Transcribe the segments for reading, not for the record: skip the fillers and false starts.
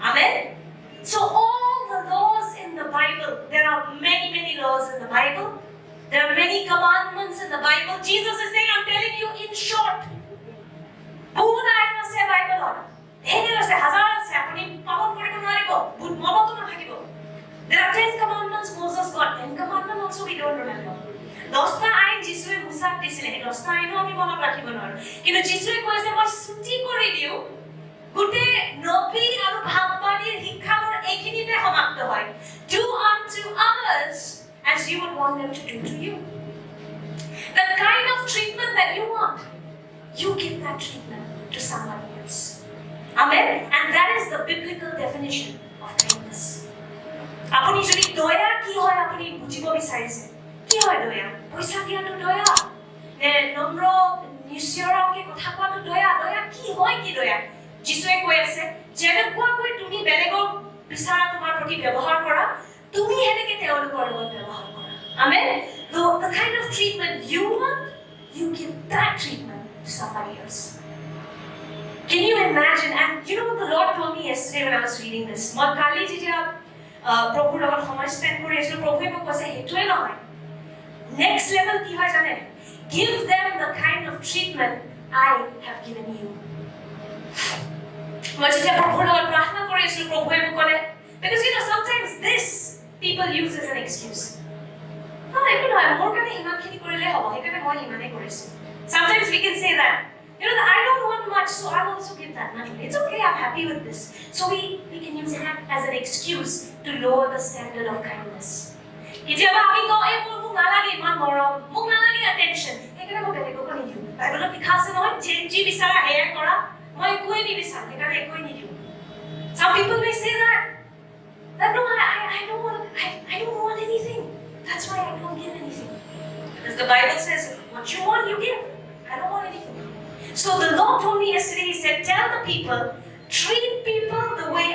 Amen. So all the laws in the Bible, there are many laws in the Bible. There are many commandments in the Bible. Jesus is saying, I'm telling you in short. There are 10 commandments Moses got. 10 commandments also we don't remember. 10টা আইন যিশুৱে মুসাক দিছিলে, 10টা আইনো আমি মনত ৰাখিব নোৱাৰো। কিন্তু যিশুৱে কৈছে মই ছুটি কৰি দিও, গোটে নবী আৰু ভাৱবাদীৰ শিক্ষাবোৰ এইখিনিতে সমাপ্ত হয়। Do unto others as you would want them to do to you. The kind of treatment that you want, you give that treatment to somebody else. Amen. And that is the biblical definition of kindness. আপুনি যদি দয়া কি হয় আপুনি বুজিব বিচাৰিছে, কি হয় দয়া? পইচা দিয়াটো দয়া নে নম্ৰ নিশ্চয়কৈ কথা কোৱাটো দয়া? দয়া কি হয়? কি দয়া? যিশুৱে কৈ আছে যেনেকুৱাকৈ তুমি বেলেগক বিচাৰা তোমাৰ প্ৰতি ব্যৱহাৰ কৰা, তুমি হেনেকে তেওঁলোকৰ লগত ব্যৱহাৰ কৰা। Amen. The kind of treatment you want, you give that treatment to somebody else. Can you imagine? And you know what the Lord told me yesterday when I was reading this? মই কালি যেতিয়া প্ৰভুৰ লগত সময় spend কৰি আছিলো, প্ৰভুৱে মোক কৈছে সেইটোৱে নহয়, next level কি হয় জানে? Give them the kind of treatment I have given you. মই যেতিয়া প্ৰভুৰ লগত প্ৰাৰ্থনা কৰি আছিলো, প্ৰভুৱে মোক ক'লে, because you know sometimes this people use as an excuse. একো নহয়, মোৰ কাৰণে ইমানখিনি কৰিলে হ'ব, সেইকাৰণে মই ইমানেই কৰিছো. Sometimes we can say that. You know, I don't want much, so I'll also give that much. It's okay, I'm happy with this. So we can use that as an excuse to lower the standard of kindness. কেতিয়াবা আমি কওঁ এই মোক নালাগে ইমান মৰম, মোক নালাগে attention, সেইকাৰণে মই বেলেগকো নিদিওঁ। বাইবেলত লিখা আছে নহয়, যি বিচাৰা সেয়াই কৰা, মই একোৱেই নিবিচাৰো, সেইকাৰণে একোৱেই নিদিওঁ। Some people may say that no, I don't want anything. That's why I don't give anything. Because the Bible says, what you want, you give. I don't want anything. So the Lord told me yesterday, He said, tell the people, treat people the way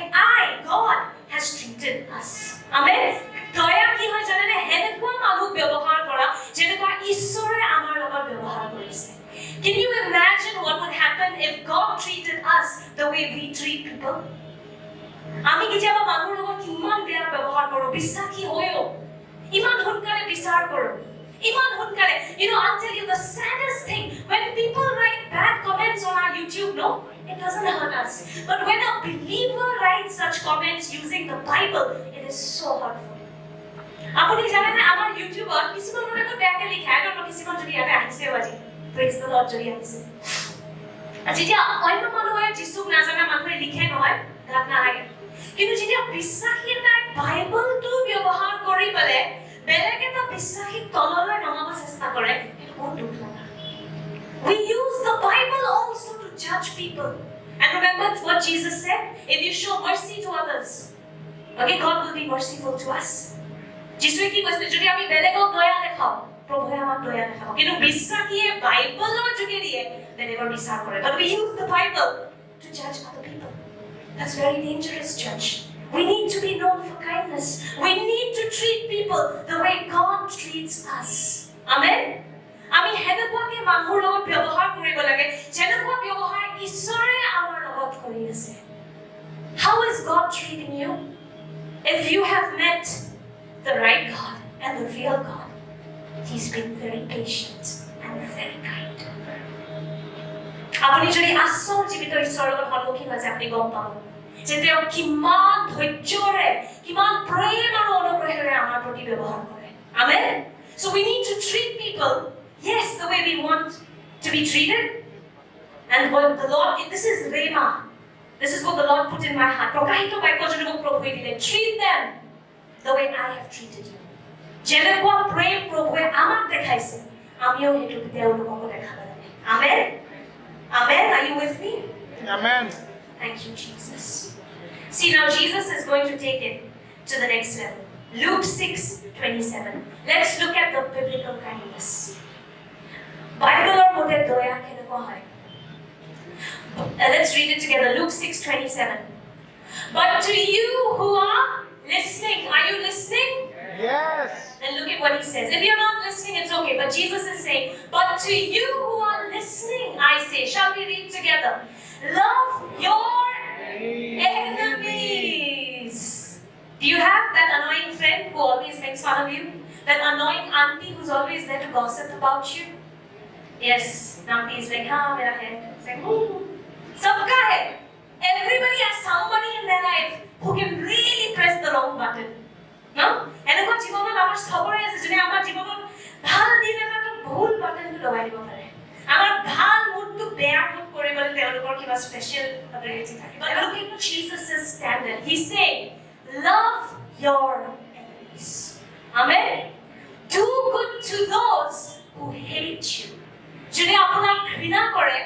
God has treated us. Amen. দয়া কি হয় জানেনে? হেনেকুৱা মানুহ ব্যৱহাৰ কৰা যেনেকুৱা ঈশ্বৰে আমাৰ লগত ব্যৱহাৰ কৰিছে। Can you imagine what would happen if God treated us the way we treat people? আমি কেতিয়াবা মানুহৰ লগত কিমান বেয়া ব্যৱহাৰ কৰোঁ, বিশ্বাসী হৈও ইমান সোনকালে বিচাৰ কৰোঁ, ইমান সোনকালে। You know, I'll tell you the saddest thing, when people write bad comments on our YouTube, no, it doesn't hurt us. But when a believer writes such comments using the Bible, it is so hurtful. আপুনি জানেনে আমাৰ ইউটিউবত কিছুমান মানুহে বেয়াকে লিখে, I don't know কিছুমান যদি ইয়াতে আহিছে আজি, praise the Lord যদি আহিছে। যেতিয়া অন্য মানুহে যিশুক নাজানা মানুহে লিখে নহয়, গাত নালাগে। কিন্তু যেতিয়া বিশ্বাসী এটাই বাইবেলটো ব্যৱহাৰ কৰি পেলাই বেলেগ এটা বিশ্বাসীক তললৈ নমাব চেষ্টা কৰে, সেইটো বহুত দুখ লগা। We use the Bible also to judge people. And remember what Jesus said? If you show mercy to others, okay, God will be merciful to us. যিশুৱে কি কৈছে? যদি আমি বেলেগক দয়া দেখাও, প্ৰভুৱে আমাক দয়া দেখাব। কিন্তু বিশ্বাসীয়ে বাইবেলৰ যোগেদিয়ে বেলেগৰ বিচাৰ কৰে। But we use the Bible to judge other people. That's very dangerous, church. We need to be known for kindness. We need to treat people the way God treats us. Amen. আমি হেনেকুৱাকে মানুহৰ লগত ব্যৱহাৰ কৰিব লাগে যেনেকুৱা ব্যৱহাৰ ঈশ্বৰে আমাৰ লগত কৰি আছে। How is God treating you? If you have met the right God and the real God, He's been very patient and very kind. আপুনি যদি আচল জীৱিত ঈশ্বৰৰ লগত সন্মুখীন হৈছে, আপুনি গম পাব যে তেওঁ কিমান ধৈৰ্যৰে, কিমান প্ৰেম আৰু অনুগ্ৰহেৰে আমাৰ প্ৰতি ব্যৱহাৰ কৰে। Amen. So we need to treat people, yes, the way we want to be treated. And what the Lord, this is Rema. This is what the Lord put in my heart. প্ৰকাশিত বাক্য যদি মোক প্ৰভুৱে দিলে, treat them the way I have treated you. যেনেকুৱা প্ৰেম প্ৰভুৱে আমাক দেখাইছে, আমিও সেইটো তেওঁলোককো দেখাব লাগে। Amen. Amen. Are you with me? Amen. Thank you, Jesus. See, now Jesus is going to take it to the next level. Luke 6:27. Let's look at the biblical kindness. Bible or কোৱা হয় let's read it together Luke 6:27 but to you who are listening are you listening Yes. and look at what he says if you're not listening it's okay but Jesus is saying but to you who are listening I say shall we read together love your enemies do you have that annoying friend who always makes fun of you that annoying auntie who's always there to gossip about you yes auntie is like ha mera hai it's like sabka hai everybody has somebody in their life who can really press the wrong button no এনেকুৱা জীৱনত আমাৰ সবৰে আছে যেনে আমাৰ জীৱনত ভাল দিন এটা ভুল বাটনটো দবাই দিব পাৰে আমাৰ ভাল মুডটো বেয়া মুড কৰিবলৈ তেওঁলোকৰ কিবা স্পেশাল এবিলিটি থাকে but look at Jesus' standard he said love your enemies amen do good to those who hate you যদি আপোনাক ঘৃণা কৰে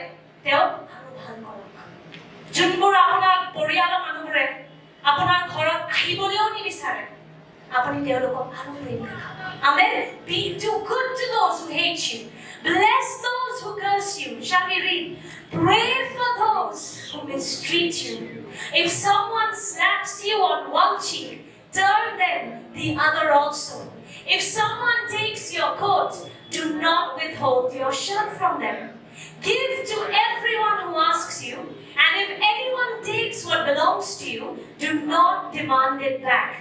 তেওঁ আৰু ভাল কৰক যোনবোৰ আপোনাক পৰিয়ালৰ মানুহবোৰে আপোনাৰ ঘৰত আহিবলৈও নিবিচাৰে আপুনি তেওঁলোকক আৰু প্ৰেম কৰক amen be do good to those who hate you bless those who curse you shall we read pray for those who mistreat you if someone slaps you on one cheek turn them the other also if someone takes your coat do not withhold your shirt from them give to everyone who asks you and if anyone takes what belongs to you do not demand it back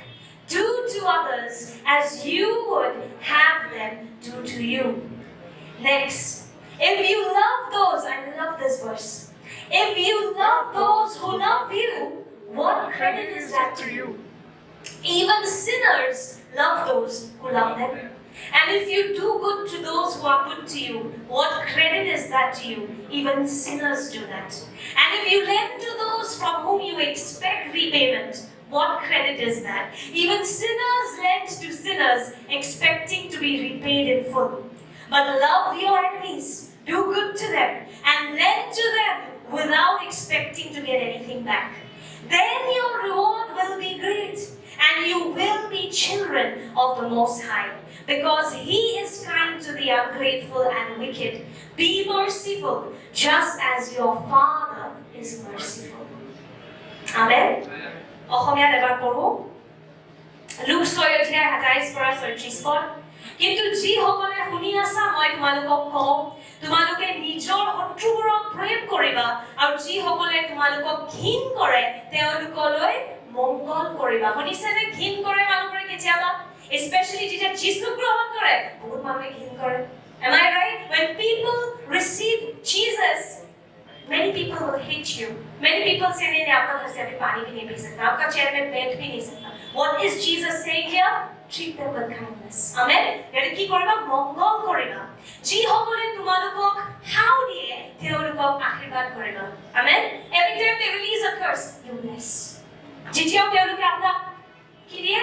do to others as you would have them do to you next if you love those I love this verse if you love those who love you what credit is that to you even sinners love those who love them and if you do good to those who are good to you what credit is that to you even sinners do that and if you lend to those from whom you expect repayment what credit is that even sinners lend to sinners expecting to be repaid in full but love your enemies do good to them and lend to them without expecting to get anything back then your reward will be great and you will be children of the Most High because he is kind to the ungrateful and wicked be merciful just as your Father is merciful amen অসমীয়াত এবাৰ পঢ়ো look 6:27-34 কিন্তু যিসকলে শুনি আছা মই তোমালোকক কওঁ তোমালোকে নিজৰ শত্ৰুবোৰক প্ৰেম কৰিবা আৰু যিসকলে তোমালোকক ঘৃণ কৰে তেওঁলোকলৈ মংগল কৰিবা শুনিছেনে ঘৃণ কৰে মানুহবোৰে কেতিয়াবা especially যেতিয়া যীশু গ্ৰহণ কৰে বহুত মানুহে ঘৃণ কৰে am I right when people receive Jesus many people will hate you many people say नहीं आपका घर से अभी पानी भी नहीं पी सकता आपका चेयर में बैठ भी नहीं सकता what is Jesus saying here treat them with kindness amen यानी কি কৰিবা মংগল কৰিবা যি সকলে তোমালোকক হাও দিয়ে তেওঁলোকক আশীৰ্বাদ কৰিবা amen every time they release a curse you bless যেতিয়া তেওঁলোকে আপোনাক কি দিয়ে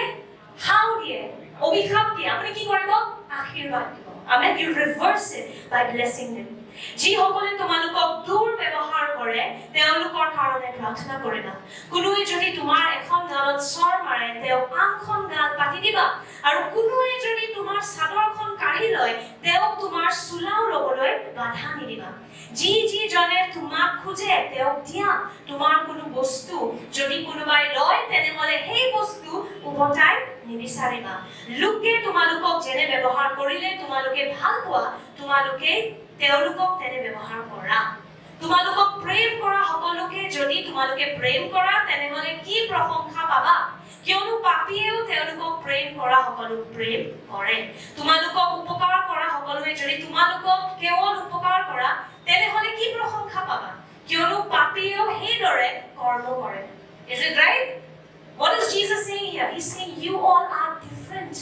হাও দিয়ে অভিশাপ দিয়ে আপুনি কি কৰিব আশীৰ্বাদ দিব amen you reverse it by blessing them যিসকলে তোমালোকক দুৰ্ব্যৱহাৰ কৰে তেওঁলোকৰ কাৰণে প্ৰাৰ্থনা কৰিবা কোনোৱে যদি তোমাৰ এখন গালত চৰ মাৰে তেওঁ আনখন গাল পাতি দিবা আৰু কোনোৱে যদি তোমাৰ চাদৰখন কাঢ়ি লয় তেওঁ তোমাৰ চুলাও ল'বলৈ বাধা নিদিবা যি জনে তোমাক খোজে তেওঁক দিয়া তোমাৰ কোনো বস্তু যদি কোনোবাই লয় তেনেহলে সেই বস্তু উভতাই নিবিচাৰিবা লোকে তোমালোকক যেনে ব্যৱহাৰ কৰিলে তোমালোকে ভাল পোৱা তোমালোকে তেওঁলোকক তেনে ব্যৱহাৰ কৰা তোমালোকক প্ৰেম কৰা সকলোকে যদি তোমালোকে প্ৰেম কৰা তেনেহলে কি প্ৰশংসা পাবা কিয়নো পাপীয়েও তেওঁলোকক প্ৰেম কৰা সকলোক প্ৰেম কৰে তোমালোকক উপকাৰ কৰা সকলোৱে যদি তোমালোকক কেৱল উপকাৰ কৰা তেনেহলে কি প্ৰশংসা পাবা কিয়নো পাপীয়েও সেইদৰে কৰ্ম কৰে is it right what is Jesus saying here he's saying you all are different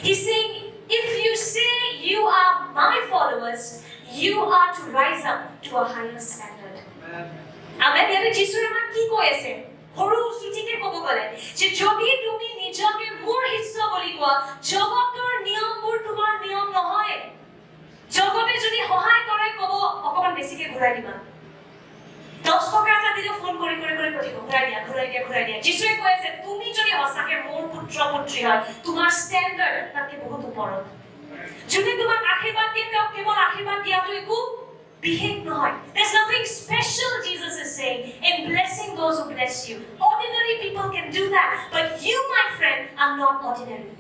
he's saying if you say you are my followers you are to rise up to a higher standard amen yani jisure ma ki koi ase horu sutike kobo gole je jodi tumi nijoke mur hissa boli koa jogotor niyam bur tumar niyam nohoy jogote jodi hohay kore kobo okoman besike ghurai diba 10 টাকা এটা দিলে phone কৰি কঠিব ঘুৰাই দিয়া যিশুৱে কৈ আছে তুমি যদি হসাকে মোৰ পুত্ৰ পুত্ৰী হয় তোমাৰ ষ্টেণ্ডাৰ্ড তাতকে বহুত ওপৰত যোনে তোমাক আশীৰ্বাদ দিয়ে তেওঁ কেৱল আশীৰ্বাদ দিয়াটো একো behave নহয়. There's nothing special, Jesus is saying, in blessing those who bless you. Ordinary people can do that, but you, my friend, are not ordinary.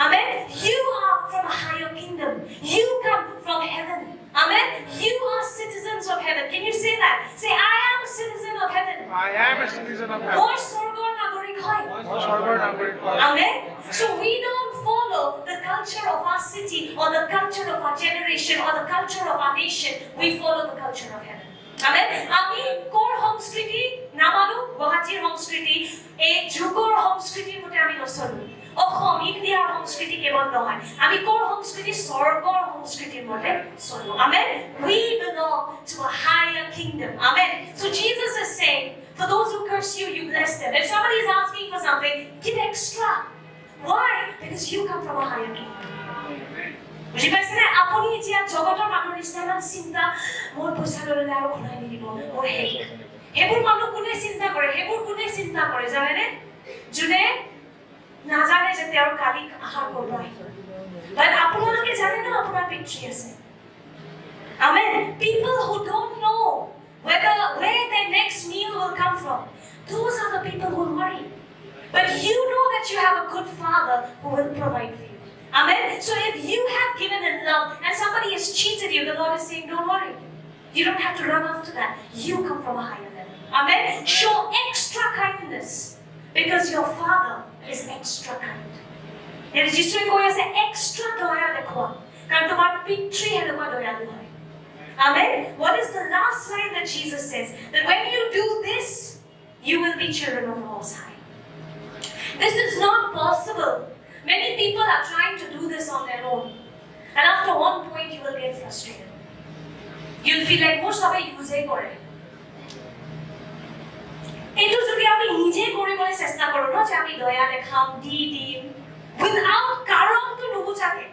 Amen? You are from a higher kingdom. You come from heaven. Amen? You are citizens of heaven. Can you say that? Say, I am a citizen of heaven. I am a citizen of heaven. More sorgor nagorik hoy. Amen? So we don't follow the culture of our city or the culture of our generation or the culture of our nation. We follow the culture of heaven. Amen? আমি core সংস্কৃতি নামানো গুৱাহাটীৰ সংস্কৃতি এই যুগৰ সংস্কৃতিৰ মতে আমি নচলো অসম ইণ্ডিয়াৰ সংস্কৃতি কেৱল নহয় আমি কোৰ সংস্কৃতি স্বৰ্গৰ সংস্কৃতিৰ মতে চলো Amen? We belong to a higher kingdom. Amen? So Jesus is saying, for those who curse you, you bless them. If somebody is asking for something, give extra. Why? Because you come from a higher kingdom. বুজি পাইছেনে আপুনি এতিয়া জগতৰ মানুহৰ নিচিনা চিন্তা মোৰ পইচা ল'লে আৰু ঘূৰাই নিদিব মোৰ শেষ সেইবোৰ মানুহ কোনে চিন্তা কৰে জানেনে যোনে নাজানে যে তেওঁৰ কালি আহাৰ কৰিব আহিব বাট আপোনালোকে জানে ন আপোনাৰ পিতৃ আছে Amen. People who don't know where their next meal will come from, those are the people who worry. But you know that you have a good father who will provide for you. Amen. So if you have given in love and somebody has cheated you, the Lord is saying, don't worry. You don't have to run after that. You come from a higher level. Amen. Show extra kindness because your father is extra kind. It is just going to extra doya dekho. কাৰণ তোমাৰ পিতৃ হেনেকুৱা দয়ালু হয়. Amen. What is the last line that Jesus says? That when you do this, you will be children of the Most High. This is not possible. Many people are trying to do this on their own. And after one point, you will get frustrated. You'll feel like most of it use kore. Etu jodi ami nije koribole chesta koro no je ami doya dekham di without karon to nubuchake.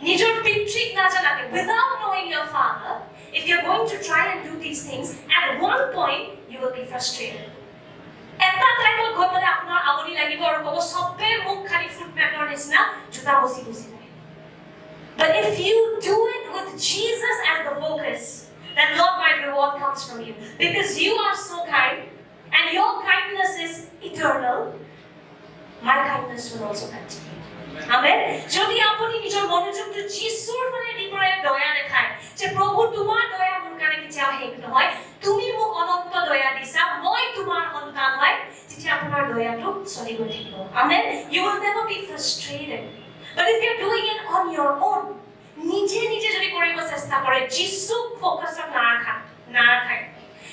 Nijor pitrik na janake without knowing your father, if you're going to try and do these things, at one point you will be frustrated. Eta time ot goi pale apunar agoni lagibo aru kobo sobbe mukh khali fruit matter nisna juta bosi nai. But if you do it with Jesus as the focus, then Lord, my reward comes from you. Because you are so kind and your kindness is eternal, my kindness will also continue. Amen. যদি আপনি নিজৰ মনোযোগটো যিছুৰ ফালে দিবৰে দয়া দেখায় যে প্ৰভু তোমাৰ দয়া মোৰ কাৰণে কেতিয়াও শেষ নহয় তুমি মোক অনন্ত দয়া দিছা মই তোমাৰ সন্তান হয় তেতিয়া আপোনাৰ দয়াটো চলি গৈ থাকিব Amen. You will never be frustrated. But if you're doing it on your own, নিজে যদি কৰিব চেষ্টা কৰে যিছুক ফোকাসত না ৰাখায়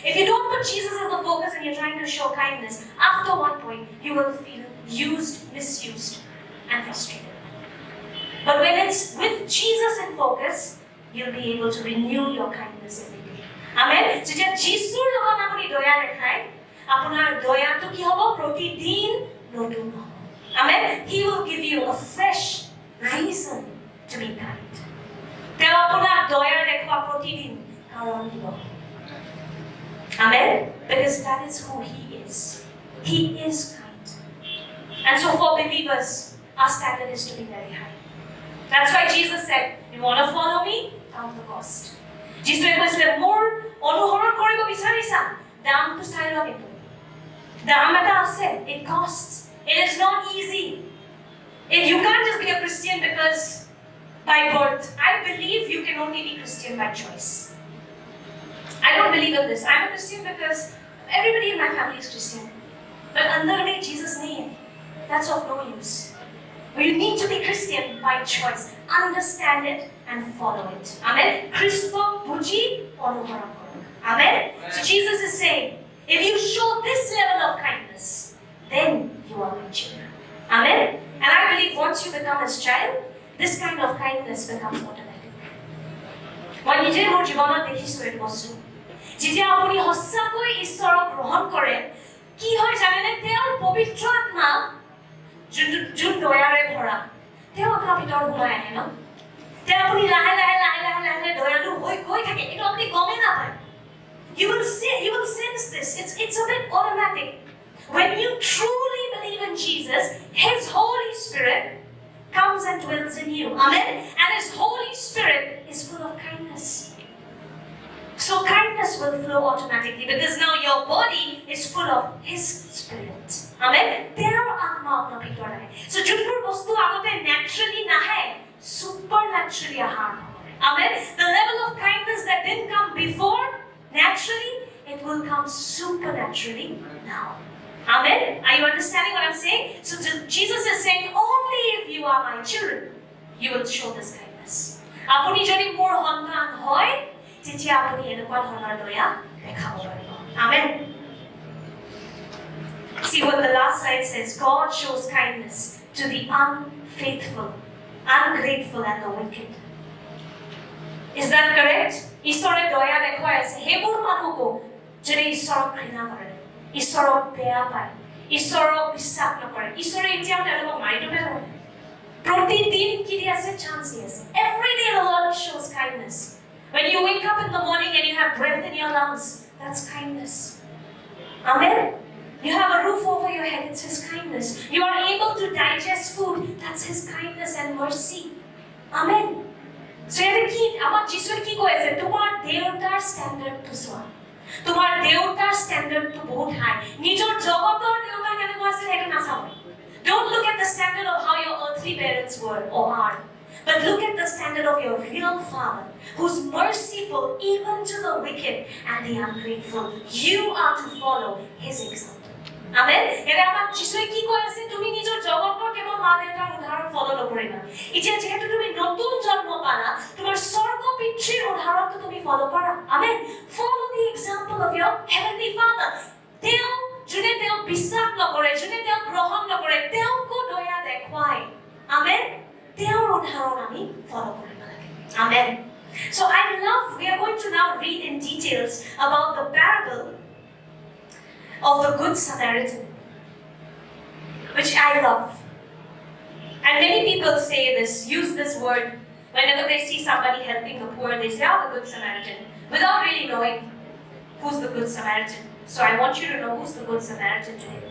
If you don't put Jesus as the focus and you're trying to show kindness, after one point you will feel used, misused, and frustrated. But when it's with Jesus in focus, you'll be able to renew your kindness every day. Amen. যেতিয়া যিছুৰ লগত আপুনি দয়া দেখায় আপোনাৰ দয়াটো কি হ'ব প্ৰতিদিন নতুন হ'ব Amen. He will give you a fresh reason to be kind. তেওঁ আপোনাৰ দয়া দেখুৱা প্ৰতিদিন কাৰণ দিব Amen. Because that is who he is. He is kind. And so for believers, our standard is to be very high. That's why Jesus said, you want to follow me? Count the cost. Jesus said, more অনুসৰণ কৰিব বিচাৰিছা দামটো চাই লোৱা কিন্তু দাম এটা আছে it costs. It is not easy. You can't just be a Christian because by birth. I believe you can only be Christian by choice. I don't believe in this. I'm a Christian because everybody in my family is Christian. But under me, Jesus' name, that's of no use. You need to be Christian by choice. Understand it and follow it. Amen. Christo buji onuhoron korok. Amen. So Jesus is saying, if you show this level of kindness, then you are my children. Amen. And I believe once you become his child, this kind of kindness becomes automatic. মই নিজে মোৰ জীৱনত দেখিছো এই বস্তু যেতিয়া আপুনি সঁচাকৈ ঈশ্বৰক গ্ৰহণ কৰে কি হয় জানেনে তেওঁৰ পবিত্ৰ আত্মা যোন দয়াৰে ভৰা তেওঁ আপোনাৰ ভিতৰত সোমাই আহে ন তেওঁ আপুনি লাহে লাহে দয়ালু হৈ গৈ থাকে এইটো আপুনি গমেই নাপায় you will sense this it's a bit automatic when you truly believe in Jesus his Holy Spirit comes and dwells in you amen and his Holy Spirit is full of kindness will flow automatically because now your body is full of His Spirit. Amen. তেওঁৰ আত্মা আপোনাৰ ভিতৰত আহে. So যোনবোৰ বস্তু আগতে naturally নাহে, supernaturally আহাৰ হয়. Amen. The level of kindness that didn't come before naturally, it will come supernaturally now. Amen. Are you understanding what I'm saying? So Jesus is saying, only if you are my children, you will show this kindness. আপুনি যদি মোৰ সন্তান হয়, তেতিয়া আপুনি এনেকুৱা ধৰণৰ দয়া দেখাব পাৰিব. Amen. See what the last slide says. God shows kindness to the unfaithful, ungrateful, and the wicked. Is that correct? ঈশ্বৰে দয়া দেখুৱাই আছে সেইবোৰ মানুহকো যোনে ঈশ্বৰক ঘৃণা কৰে, ঈশ্বৰক বেয়া পায়, ঈশ্বৰক বিশ্বাস নকৰে, ঈশ্বৰে এতিয়াও তেওঁলোকক মাৰি দিব পাৰে. প্ৰতিদিন কি দি আছে? চান্স দি আছে. Every day the Lord shows kindness. When you wake up in the morning and you have breath in your lungs, that's kindness. Amen. You have a roof over your head, it's His kindness. You are able to digest food, that's His kindness and mercy. Amen. So আমাৰ যিশুৱে কি কৈ আছে? তোমাৰ দেউতাৰ ষ্টেণ্ডাৰ্ডটো চোৱা. তোমাৰ দেউতাৰ ষ্টেণ্ডাৰ্ডটো বহুত হাই. নিজৰ জগতৰ দেউতা কেনেকুৱা আছিল সেইটো নাচাব. Don't look at the standard of how your earthly parents were or are, but look at the standard of your real Father, who's merciful even to the wicked and the ungrateful. You are to follow His example. Amen. এনে আমাৰ যিশুৱে কি কৈ আছে? তুমি নিজৰ জগতৰ কেৱল মা দেউতাৰ উদাহৰণ ফলো নকৰিবা. এতিয়া যেহেতু তুমি নতুন জন্ম পালা, তোমাৰ স্বৰ্গ পিতৃৰ উদাহৰণটো তুমি ফলো কৰা. Amen. Follow the example of your heavenly Father. তেওঁ যোনে তেওঁক বিশ্বাস নকৰে, যোনে তেওঁক গ্ৰহণ নকৰে, তেওঁকো দয়া দেখুৱায়. Amen. তেওঁৰ উদাহৰণ আমি ফলো কৰিব লাগে. Amen. So we are going to now read in details about the parable of the Good Samaritan, which I love. And many people use this word whenever they see somebody helping the poor. They say, "Oh, the Good Samaritan," without really knowing who's the Good Samaritan. So I want you to know who's the Good Samaritan today.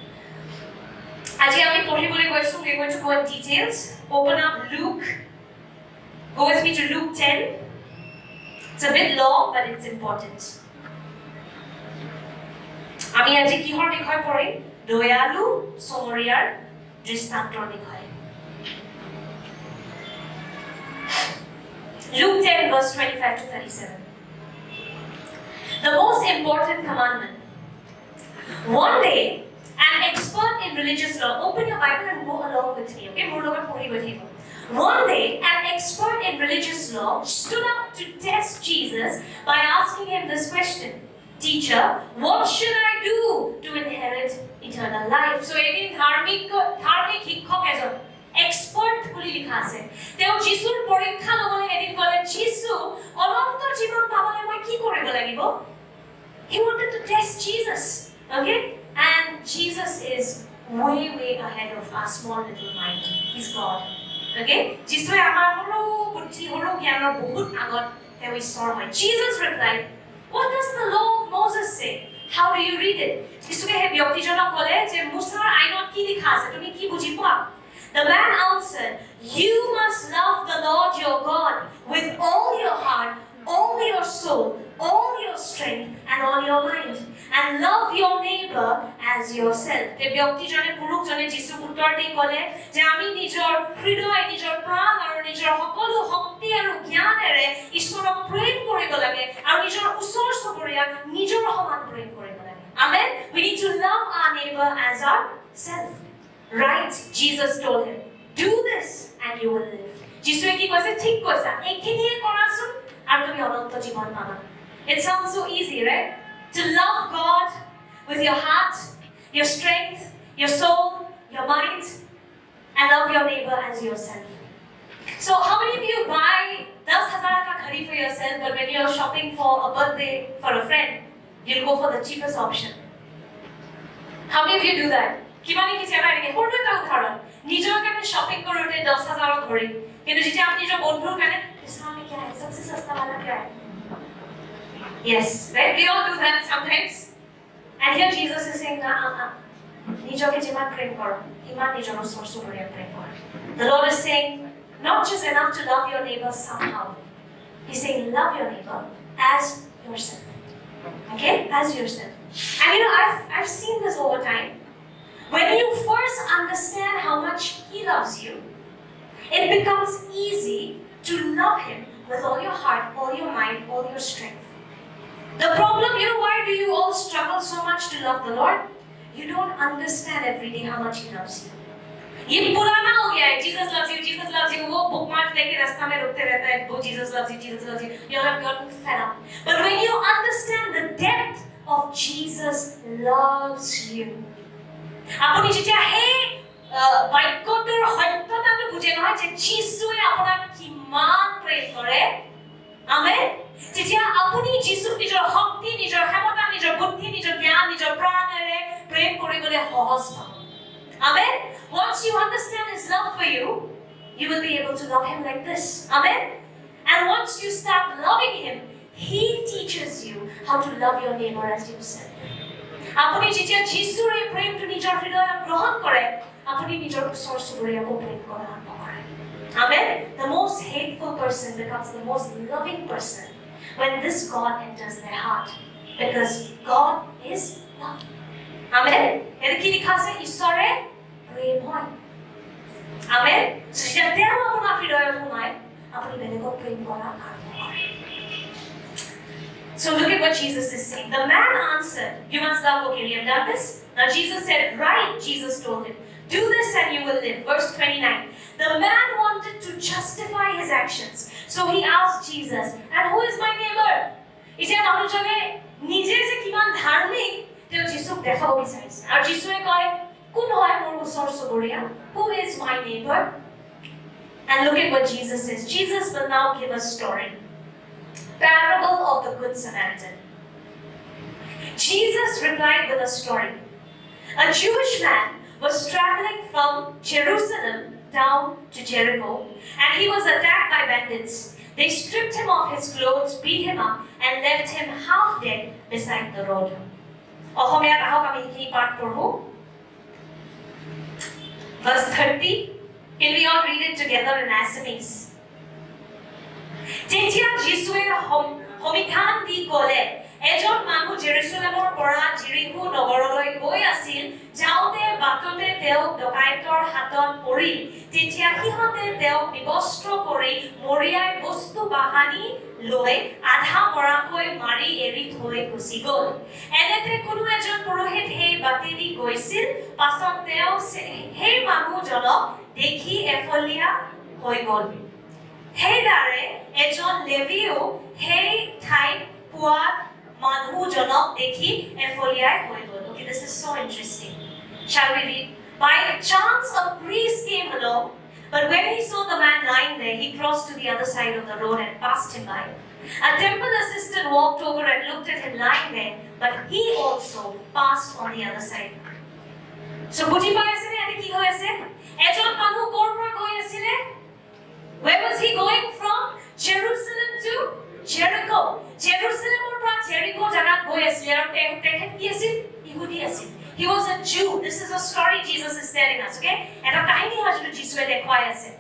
As we are going to go in details. Open up Luke. Go with me to Luke 10. It's a bit long, but it's important. আমি আজি কিহৰ বিষয় পঢ়িম? দয়ালু সমৰিয়াৰ দৃষ্টান্তৰ বিষয়. Luke 10 verse 25 to 37. The most important commandment. One day, an expert in religious law, open your Bible and go along with me, okay? One day, an expert in religious law stood up to test Jesus by asking him this question. Teacher, what should I do to inherit eternal life? So, এদিন ধার্মিক শিক্ষক এজন expert বুলি লিখা আছে. তেওঁ যিশুৰ পৰীক্ষা লবলৈ এদিন ক'লে, যিশু, অনন্ত জীৱন পাবলৈ মই কি কৰিব লাগিব? He wanted to test Jesus, okay? And Jesus is way ahead of our small little mind. He's God, okay? যিশুৱে আমাৰ সৰু বুদ্ধি, সৰু জ্ঞানৰ বহুত আগত তেওঁ ঈশ্বৰ হয়. Jesus replied, what does the law of Moses say? How do you read it? যিশুৱে সেই ব্যক্তিজনক ক'লে যে মুছাৰ আইনত কি লিখা আছে? তুমি কি বুজি পোৱা? The man answered, you must love the Lord your God with all your heart, all your soul, all your strength, and all your mind, and love your neighbor as yourself. The ব্যক্তিজনে পুৰুষজনে যিশুক উত্তৰ দি ক'লে যে আমি নিজৰ হৃদয়, নিজৰ প্ৰাণ আৰু নিজৰ সকলো শক্তি আৰু জ্ঞানেৰে ঈশ্বৰক প্ৰেম কৰিব লাগে আৰু নিজৰ ওচৰ চুবুৰীয়াক নিজৰ সমান প্ৰেম কৰিব লাগে. Amen. We need to love our neighbor as ourself. Right? Jesus told him, do this and you will live. যিশুৱে কি কৈছে? ঠিক কৈছা, এইখিনিয়ে কৰাচোন আৰু তুমি অনন্ত জীৱন পাবা. It sounds so easy, right? To love God with your heart, your strength, your soul, your mind, and love your neighbor as yourself. So how many of you buy 10,000 ka ghadi for yourself, but when you're shopping for a birthday for a friend, you'll go for the cheapest option? How many of you do that? কিমানে কি চেবা এনেকে সৰু এটা উদাহৰণ, নিজৰ কাৰণে shopping কৰোঁতে 10,000 ধৰি, কিন্তু যেতিয়া আপুনি নিজৰ বন্ধুৰ কাৰণে ইছলামে কি আছে सबसे सस्ता वाला क्या है? Yes, right? We all do that sometimes. And here Jesus is saying, নিজকে যিমান প্ৰেম কৰক, ইমান নিজৰ ওচৰ চুবুৰীয়াক প্ৰেম কৰক. The Lord is saying, not just enough to love your neighbor somehow. He's saying, love your neighbor as yourself. Okay, as yourself. And you know, I've seen this over time. When you first understand how much He loves you, it becomes easy to love Him with all your heart, all your mind, all your strength. The problem, you know, why do you all struggle so much to love the Lord? You don't understand every day how much He loves you. ये पुराना हो गया है, Jesus loves you, Jesus loves you. वो bookmark लेके रास्ता में रुकते रहता है, वो Jesus loves you, Jesus loves you. You have gotten fed up. But when you understand the depth of Jesus loves you, আপুনি যেতিয়া সেই বাক্যটোৰ সত্যতাটো বুজে নহয় যে যীশুৱে আপোনাক কিমান প্ৰেম কৰে, আমেন, যেতিয়া আপুনি যীশুক নিজৰ শক্তি, নিজৰ ক্ষমতা, নিজৰ বুদ্ধি, নিজৰ জ্ঞান, নিজৰ প্ৰাণেৰে প্ৰেম কৰিবলৈ সহজ পাব। Amen. Once you understand His love for you, you will be able to love Him like this. Amen. And once you start loving Him, He teaches you how to love your neighbor as yourself. আপুনি যেতিয়া যীশুৰ এই প্ৰেমটো নিজৰ হৃদয়ত গ্ৰহণ কৰে, আপুনি নিজৰ ওচৰ চুবুৰীয়াকো প্ৰেম কৰা আৰম্ভ কৰে। Amen. The most hateful person becomes the most loving person when this God enters their heart, because God is love. Amen. এতে কি লিখা আছে? ঈশ্বৰে প্ৰেম হয়। Amen. যেতিয়া তেওঁ আপোনাৰ হৃদয়ত সোমায়, আপুনি বেলেগক প্ৰেম কৰা আৰম্ভ কৰে। So look at what Jesus is saying. The man answered, you must love, okay, we have done this. Now Jesus said, right, Jesus told him, do this and you will live. Verse 29. The man wanted to justify his actions. So he asked Jesus, and who is my neighbor? এতিয়া মানুহজনে নিজে যে কিমান ধাৰ্মিক তেওঁ যীশুক দেখাব বিচাৰিছে। আৰু যীশুৱে কয়, কোন হয় মোৰ ওচৰ চুবুৰীয়া? Who is my neighbor? And look at what Jesus says. Jesus will now give a story. Parable of the Good Samaritan. Jesus replied with a story. A Jewish man was traveling from Jerusalem down to Jericho, and he was attacked by bandits. They stripped him of his clothes, beat him up, and left him half dead beside the road. অসমীয়াত আহক আমি এই পাঠ পঢ়ো। Verse 30. Can we all read it together in Assamese? যেতিয়া যীশুৱে সমিধান দি ক'লে, এজন মানুহ জেৰুজালেমৰ পৰা জিৰিহো নগৰলৈ গৈ আছিল, যাওঁতে বাটতে তেওঁ ডকাইতৰ হাতত পৰিল। তেতিয়া সিহঁতে তেওঁক বিবস্ত্ৰ কৰি মৰিয়াই বস্তু বাহানি লৈ আধা মৰাকৈ মাৰি এৰি থৈ গুচি গ'ল। এনেতে কোনো এজন পুৰোহিত সেই বাটেদি গৈছিল, পাছত তেওঁ সেই মানুহজনক দেখি এফলীয়া হৈ গ'ল। সেইদৰে এজন লেৱীয়েও সেই ঠাইত পোৱা মানুহজনক দেখি এফলীয়াই হৈ গ'ল। Okay, this is so interesting. Shall we read? By chance a priest came along, but when he saw the man lying there, he crossed to the other side of the road and passed him by. A temple assistant walked over and looked at him lying there, but he also passed on the other side. So বুজি পাই আছে নে এতে কি হৈ আছে? এজন মানুহ ক'ৰ পৰা গৈ আছিলে? Where was he going from? Jerusalem to Jericho. Jerusalemৰ পৰা Jericho জাগাত গৈ আছিল আৰু তেখেত কি আছিল? ইহুদি আছিল। He was a Jew. This is a story Jesus is telling us, okay? এটা কাহিনী হয় যিটো যীশুৱে দেখুৱাই আছে।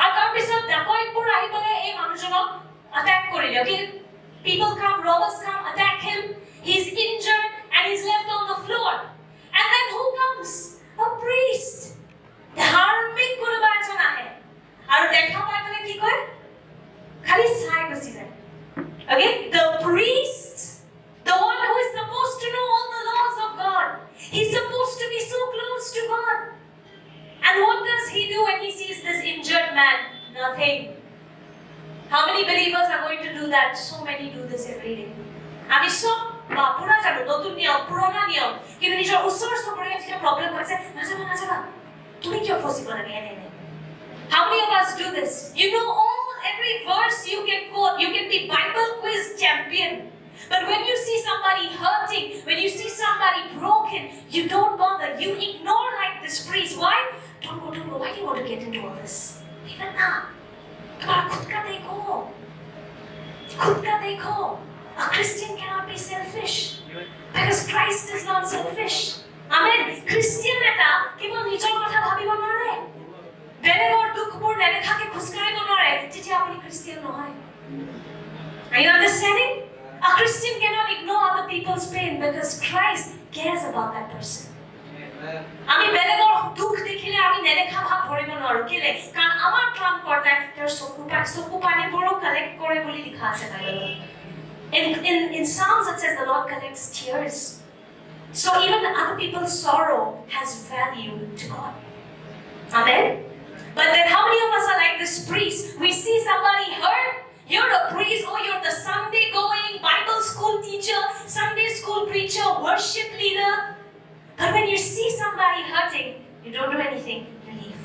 আৰু তাৰ পিছত ডাকাইতবোৰ আহি পেলাই এই মানুহজনক attack কৰিলে, okay? People come, robbers come, attack him. He's injured and he's left on the floor. And then who comes? A priest. ধাৰ্মিক কোনোবা এজন আহে। আৰু দেখা পাই পেলাই কি কয়? খালি চাই গুচি যায়। Okay? The priest, the one who is supposed to know all the laws of God. He's supposed to be so close to God. And what does he do when he sees this injured man? Nothing. How many believers are going to do that? So many do this every day. আমি সব পুরা জানো, নতুন নিয়ম, পুরোনো নিয়ম, কিন্তু নিজৰ ওচৰ চুবুৰীয়া যেতিয়া প্ৰব্লেম হৈছে, নাযাবা, তুমি কিয় ফচিব লাগে এনে? How many of us do this? You know every verse you can quote, you can be Bible quiz champion. But when you see somebody hurting, when you see somebody broken, you don't bother. You ignore like this priest. Why? Don't go. Why do you want to get into all this? Even now. खुद का देखो. A Christian cannot be selfish. Because Christ is not selfish. Amen. Christian eta kebol nijor kotha bhabibo nore. বেলেগৰ দুখবোৰ নেদেখাকে খুচকাৰিব নোৱাৰে, তেতিয়া আপুনি Christian নহয়। Are you understanding? A Christian cannot ignore other people's pain because Christ cares about that person. আমি বেলেগৰ দুখ দেখিলে আমি নেদেখা ভাৱ ধৰিব নোৱাৰো কেলে কাৰণ আমাৰ ত্ৰাণ কৰ্তাই তেওঁৰ চকু পানীবোৰো কালেক্ট কৰে বুলি লিখা আছে বাইবেলত in Psalms it says the Lord collects tears so even other people's sorrow has value to God amen but then how many of us are like this priest we see somebody hurt you're a priest or you're the Sunday going Bible school teacher Sunday school preacher worship leader. But when you see somebody hurting, you don't do anything, you leave.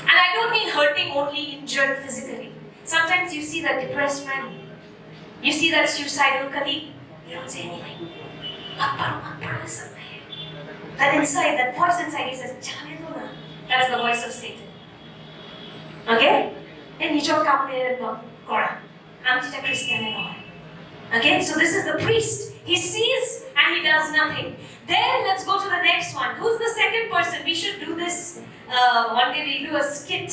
And I don't mean hurting only injured physically. Sometimes you see that depressed friend, you see that suicidal colleague, you don't say anything. That inside, that voice inside you says, that's the voice of Satan. Okay? And you don't come here and go, I'm just a Christian and all. Okay, so this is the priest. He sees and he does nothing. Then let's go to the next one. Who's the second person? We should do this. One day we'll do a skit.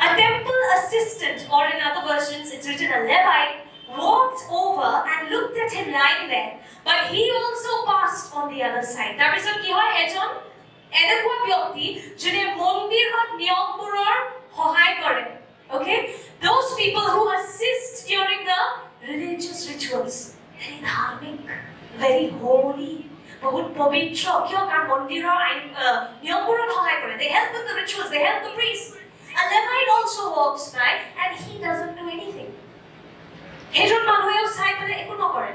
A temple assistant, or in other versions, it's written a Levite, walked over and looked at him lying there. But he also passed on the other side. That is what ejon enekwa byakti jone mondirot niyomborer hohai kore. Okay? Those people who assist during the religious rituals. Very dharmic, very holy, bahut pavitra kyo karon mondirer niyomborer hohai kore. They help with the rituals, they help the priests. A Levite also walks by and he doesn't do anything. Ejon manuheo sai pele ekো nokore.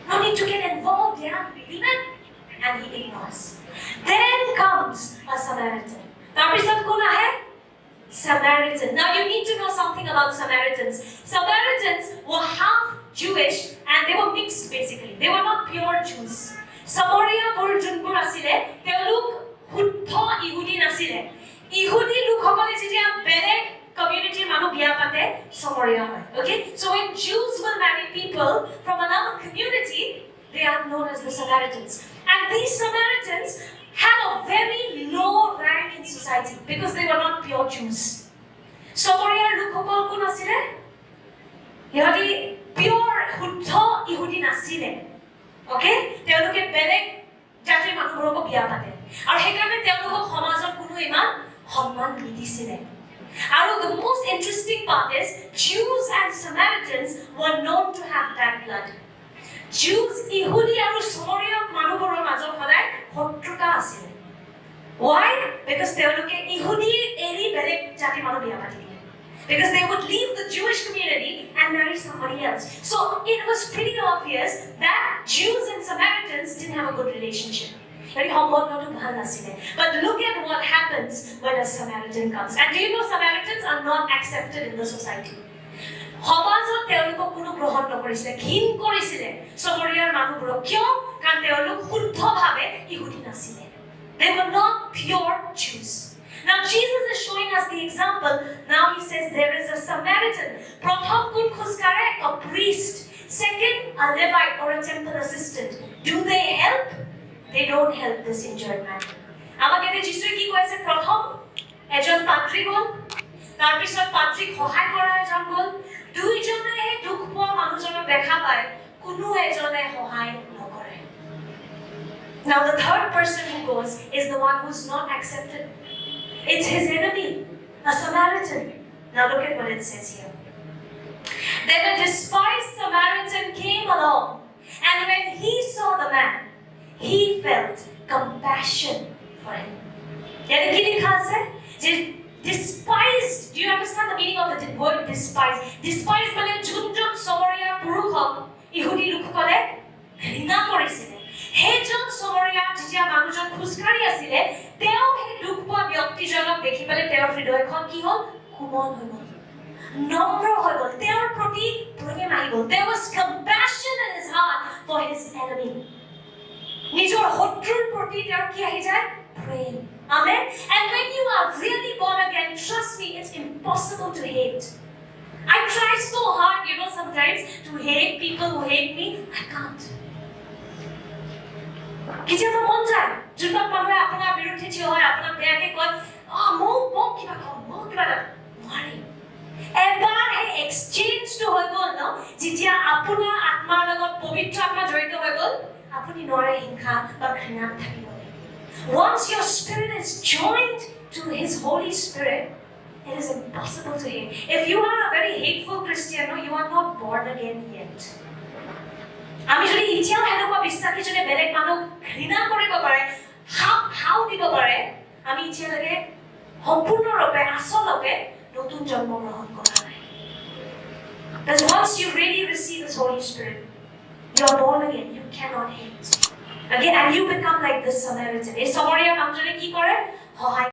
No need to get involved, yeah. Amen. And he ignores. Then comes a Samaritan. Tarpisat kon ahe? Samaritan. Now you need to know something about Samaritans. Samaritans were half Jewish and they were mixed basically. They were not pure Jews. Samaria bor junbur asile, teluk huddha Yehudi nasile. Yehudi lokhokole jetia beleg community manu biya pate Samaria hoy. Okay? So when Jews will marry people from another community, they are known as the Samaritans. And these Samaritans had a very low rank in society because they were not pure Jews. Samaria lokhokol kun asile? Yehudi pure huddha Yehudi nasile. Okay? Teoloke beleg jatir manuborok biya pate. Aru hekarone teolok samajor kono iman সম্মান নিদিছিলে আৰু the most interesting part is Jews and Samaritans were known to have bad blood. Jews Yehudi আৰু Samaria মানুহবোৰৰ মাজত সদায় শত্ৰুতা আছিল. Why? Because তেওঁলোকে Yehudi এৰি বেলেগ জাতিৰ মানুহ বিয়া পাতি দিলে. Because they would leave the Jewish community and marry somebody else. So it was pretty obvious that Jews and Samaritans didn't have a good relationship. But look at what happens when a Samaritan comes. And do you know Samaritans are not accepted in the society? সমাজত তেওঁলোকক কোনো গ্ৰহণ নকৰিছিলে ঘিন কৰিছিলে সমৰিয়াৰ মানুহবোৰক কিয় কাৰণ তেওঁলোক শুদ্ধভাৱে ইহুদী নাছিলে they were not pure Jews. Now Jesus is showing us the example. Now he says there is a Samaritan. প্ৰথম কোন খোজকাঢ়ে a priest, second a Levite or a temple assistant. Do they help? They don't help this injured man. আমাক এতে যিশুৱে কি কৈছে প্ৰথম এজন পাত্ৰী গ'ল তাৰ পিছত পাত্ৰীক সহায় কৰা এজন গ'ল দুইজনে দুখ পোৱা মানুহজনক দেখা পায় কোনো এজনে সহায় নকৰে. Now the third person who goes is the one who's not accepted. It's his enemy, a Samaritan. Now look at what it says here. Then a despised Samaritan came along, and when he saw the man, he felt compassion for him. Despised. Do you understand the meaning of the word despise? Despise মানে Johnson সমৰীয়া পুৰুষ হক ইহুদি লোকসকলে ঘৃণা কৰিছিলে সেইজন সমৰীয়া যেতিয়া মানুহজন খুজকাঢ়ি আছিলে তেওঁ সেই দুখ পোৱা ব্যক্তিজনক দেখি পেলাই তেওঁৰ হৃদয়খন কি হ'ল কোমল হৈ গ'ল নম্ৰ হৈ গ'ল তেওঁৰ প্ৰতি প্ৰেম আহি গ'ল. There was compassion in his heart for his enemy. নিজৰ শত্ৰুৰ প্ৰতি তেওঁৰ কি আহি যায় প্ৰেম. Amen. And when you are really born again, trust me, it's impossible to hate. I try so hard, sometimes to hate people who hate me. I can't. কেতিয়াবা মন যায় যোনবিলাক মানুহে আপোনাৰ বিৰুদ্ধে থিয় হয় আপোনাক বেয়াকে কয় মোক কিবা কম মোক কিবা নোৱাৰি এবাৰ সেই এক্সচেঞ্জটো হৈ গ'ল ন যেতিয়া আপোনাৰ আত্মাৰ লগত পবিত্ৰ আত্মা জড়িত হৈ গ'ল আপুনি নোৱাৰে হিংসা বা ঘৃণাত থাকিব once your spirit is joined to his holy spirit it is impossible to hate if you are a very hateful Christian no you are not born again yet আমি যদি ইতিয়াও হেনেকুৱা বিশ্বাসীজনে বেলেগ মানুহ ঘৃণা কৰিব পাৰে হাও দিব পাৰে আমি ইতিয়ালৈকে সম্পূৰ্ণৰূপে আচলতে নতুন জন্ম গ্ৰহণ কৰা নাই because once you really receive his holy spirit you are born again you cannot hate again and you become like this Samaritan এই সমৰীয়া মানুহজনে কি কৰে সহায়